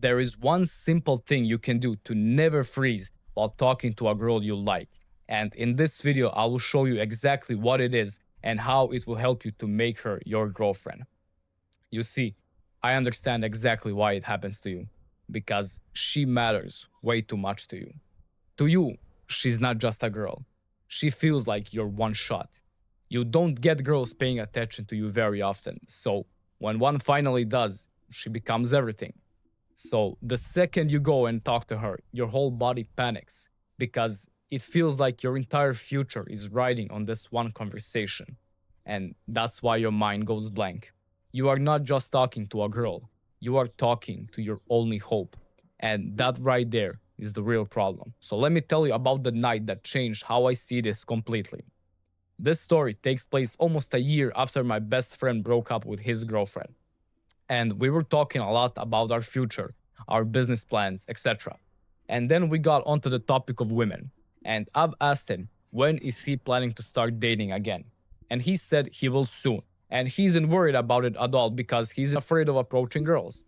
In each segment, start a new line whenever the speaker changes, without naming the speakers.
There is one simple thing you can do to never freeze while talking to a girl you like. And in this video, I will show you exactly what it is and how it will help you to make her your girlfriend. You see, I understand exactly why it happens to you, because she matters way too much to you. To you, she's not just a girl. She feels like you're one shot. You don't get girls paying attention to you very often, so when one finally does, she becomes everything. So the second you go and talk to her, your whole body panics because it feels like your entire future is riding on this one conversation. And that's why your mind goes blank. You are not just talking to a girl, you are talking to your only hope. And that right there is the real problem. So let me tell you about the night that changed how I see this completely. This story takes place almost a year after my best friend broke up with his girlfriend. And we were talking a lot about our future, our business plans, etc. And then we got onto the topic of women. And I've asked him, when is he planning to start dating again? And he said he will soon. And he isn't worried about it at all because he's afraid of approaching girls.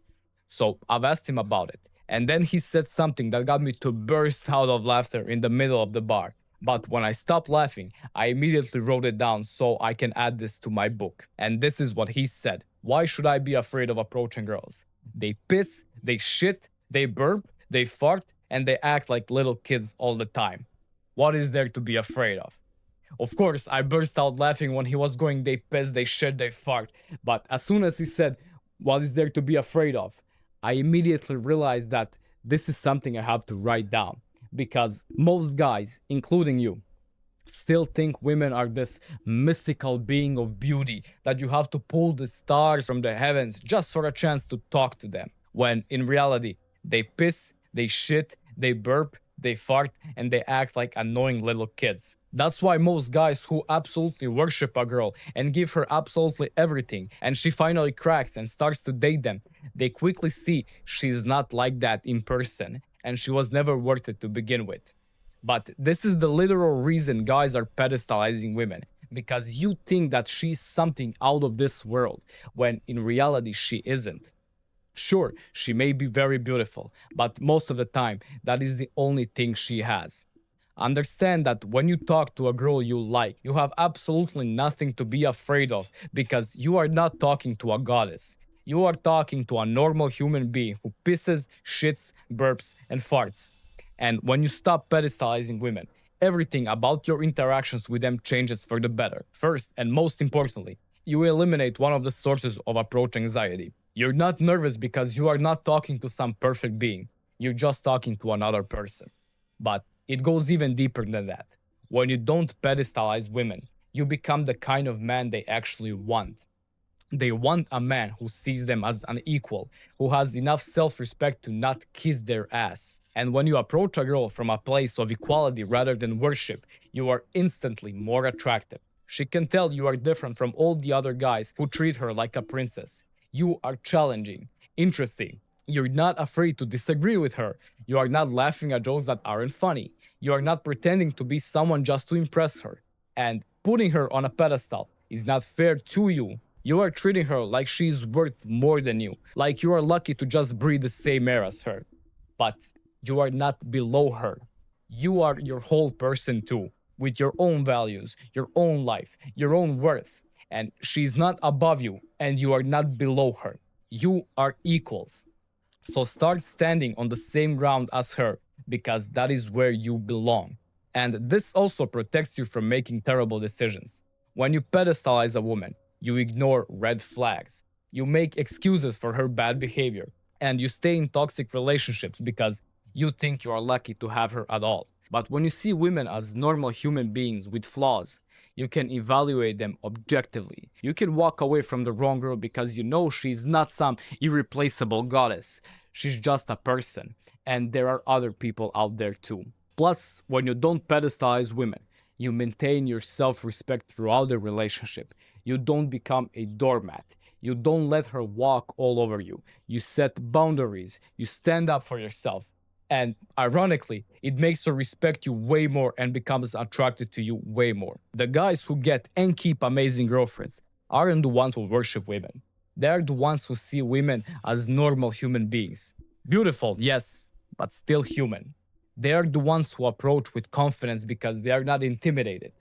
So I've asked him about it. And then he said something that got me to burst out of laughter in the middle of the bar. But when I stopped laughing, I immediately wrote it down so I can add this to my book. And this is what he said. Why should I be afraid of approaching girls? They piss, they shit, they burp, they fart, and they act like little kids all the time. What is there to be afraid of? Of course, I burst out laughing when he was going, they piss, they shit, they fart. But as soon as he said, what is there to be afraid of? I immediately realized that this is something I have to write down. Because most guys, including you, still think women are this mystical being of beauty that you have to pull the stars from the heavens just for a chance to talk to them. When in reality, they piss, they shit, they burp, they fart, and they act like annoying little kids. That's why most guys who absolutely worship a girl and give her absolutely everything, and she finally cracks and starts to date them, they quickly see she's not like that in person, and she was never worth it to begin with. But this is the literal reason guys are pedestalizing women, because you think that she's something out of this world, when in reality she isn't. Sure, she may be very beautiful, but most of the time, that is the only thing she has. Understand that when you talk to a girl you like, you have absolutely nothing to be afraid of because you are not talking to a goddess. You are talking to a normal human being who pisses, shits, burps, and farts. And when you stop pedestalizing women, everything about your interactions with them changes for the better. First, and most importantly, you eliminate one of the sources of approach anxiety. You're not nervous because you are not talking to some perfect being. You're just talking to another person. But it goes even deeper than that. When you don't pedestalize women, you become the kind of man they actually want. They want a man who sees them as an equal, who has enough self respect to not kiss their ass. And when you approach a girl from a place of equality rather than worship, you are instantly more attractive. She can tell you are different from all the other guys who treat her like a princess. You are challenging, interesting. You're not afraid to disagree with her. You are not laughing at jokes that aren't funny. You are not pretending to be someone just to impress her. And putting her on a pedestal is not fair to you. You are treating her like she's worth more than you, like you are lucky to just breathe the same air as her. But you are not below her. You are your whole person too, with your own values, your own life, your own worth. And she's not above you, and you are not below her. You are equals. So start standing on the same ground as her, because that is where you belong. And this also protects you from making terrible decisions. When you pedestalize a woman, you ignore red flags. You make excuses for her bad behavior. And you stay in toxic relationships because you think you are lucky to have her at all. But when you see women as normal human beings with flaws, you can evaluate them objectively. You can walk away from the wrong girl because you know she's not some irreplaceable goddess. She's just a person, and there are other people out there too. Plus, when you don't pedestalize women, you maintain your self-respect throughout the relationship. You don't become a doormat. You don't let her walk all over you. You set boundaries. You stand up for yourself. And ironically, it makes her respect you way more and becomes attracted to you way more. The guys who get and keep amazing girlfriends aren't the ones who worship women. They're the ones who see women as normal human beings. Beautiful, yes, but still human. They are the ones who approach with confidence because they are not intimidated.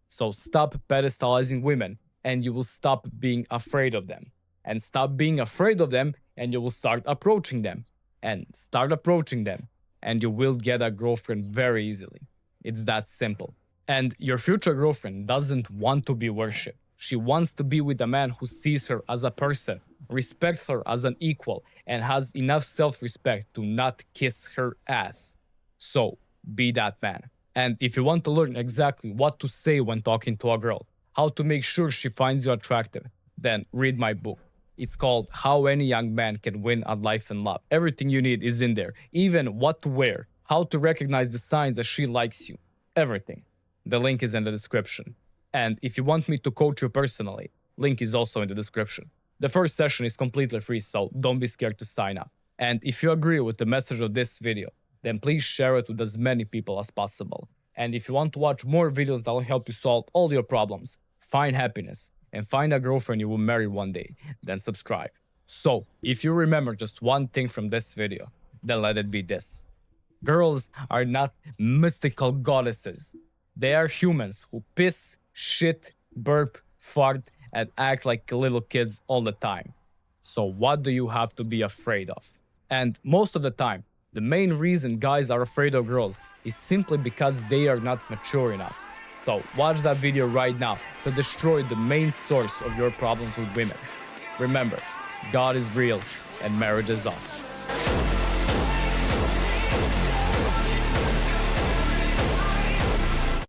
So stop pedestalizing women and you will stop being afraid of them. And stop being afraid of them and you will start approaching them. And start approaching them and you will get a girlfriend very easily. It's that simple. And your future girlfriend doesn't want to be worshipped. She wants to be with a man who sees her as a person, respects her as an equal, and has enough self respect to not kiss her ass. So be that man. And if you want to learn exactly what to say when talking to a girl, how to make sure she finds you attractive, then read my book. It's called How Any Young Man Can Win at Life and Love. Everything you need is in there, even what to wear, how to recognize the signs that she likes you, everything. The link is in the description. And if you want me to coach you personally, link is also in the description. The first session is completely free, so don't be scared to sign up. And if you agree with the message of this video, then please share it with as many people as possible. And if you want to watch more videos that will help you solve all your problems, find happiness, and find a girlfriend you will marry one day, then subscribe. So, if you remember just one thing from this video, then let it be this. Girls are not mystical goddesses. They are humans who piss, shit, burp, fart, and act like little kids all the time. So what do you have to be afraid of? And most of the time, the main reason guys are afraid of girls is simply because they are not mature enough. So watch that video right now to destroy the main source of your problems with women. Remember, God is real and marriage is awesome.